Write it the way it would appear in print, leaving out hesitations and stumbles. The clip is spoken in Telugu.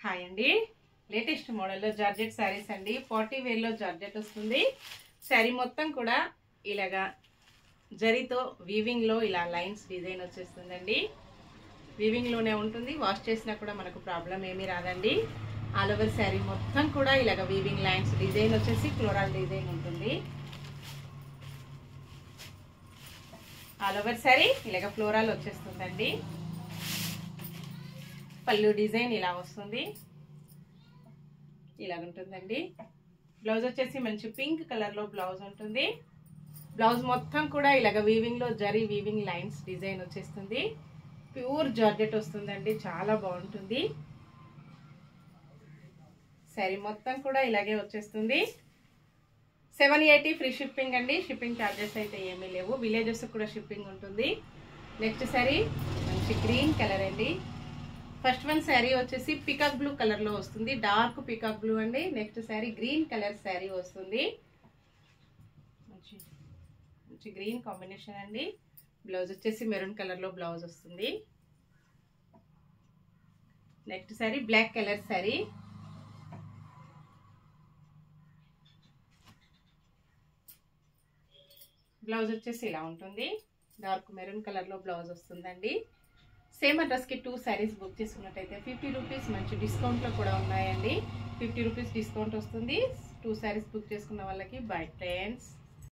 హాయ్ అండి, లేటెస్ట్ మోడల్లో జార్జెట్ శారీస్ అండి. పార్టీ వేర్లో జార్జెట్ వస్తుంది. శారీ మొత్తం కూడా ఇలాగా జరీతో వీవింగ్లో ఇలా లైన్స్ డిజైన్ వచ్చేస్తుందండి. వీవింగ్లోనే ఉంటుంది. వాష్ చేసినా కూడా మనకు ప్రాబ్లం ఏమీ రాదండి. ఆల్ ఓవర్ శారీ మొత్తం కూడా ఇలాగ వీవింగ్ లైన్స్ డిజైన్ వచ్చేసి ఫ్లోరల్ డిజైన్ ఉంటుంది. ఆల్ ఓవర్ శారీ ఇలాగ ఫ్లోరల్ వచ్చేస్తుందండి. పళ్ళు డిజైన్ ఇలా వస్తుంది, ఇలాగుంటుందండి. బ్లౌజ్ వచ్చేసి మంచి పింక్ కలర్ లో బ్లౌజ్ ఉంటుంది. బ్లౌజ్ మొత్తం కూడా ఇలాగ వీవింగ్ లో జరీ వీవింగ్ లైన్స్ డిజైన్ వచ్చేస్తుంది. ప్యూర్ జార్జెట్ వస్తుందండి, చాలా బాగుంటుంది. శారీ మొత్తం కూడా ఇలాగే వచ్చేస్తుంది. 780 ఫ్రీ షిప్పింగ్ అండి. షిప్పింగ్ ఛార్జెస్ అయితే ఏమీ లేవు. విలేజెస్ కూడా షిప్పింగ్ ఉంటుంది. నెక్స్ట్ శారీ మంచి గ్రీన్ కలర్ అండి. ఫస్ట్ వన్ శారీ వచ్చేసి పికాక్ బ్లూ కలర్ లో వస్తుంది, డార్క్ పికాక్ బ్లూ అండి. Next sari green colour sari వస్తుంది. మంచి గ్రీన్ కాంబినేషన్ అండి. బ్లౌజ్ వచ్చేసి మెరూన్ కలర్ లో బ్లౌజ్ వస్తుంది. Next sari black colour sari. Blouse వచ్చేసి ఇలా ఉంటుంది. డార్క్ మెరూన్ కలర్ లో బ్లౌజ్ వస్తుందండి. సేమ్ అడ్రస్ కి 2 శారీస్ బుక్ చేసుకున్నట్టయితే 50 రూపీస్ మంచి డిస్కౌంట్ లో కూడా ఉన్నాయండి. 50 రూపీస్ డిస్కౌంట్ వస్తుంది. 2 శారీస్ బుక్ చేసుకున్న వాళ్ళకి. Bye friends.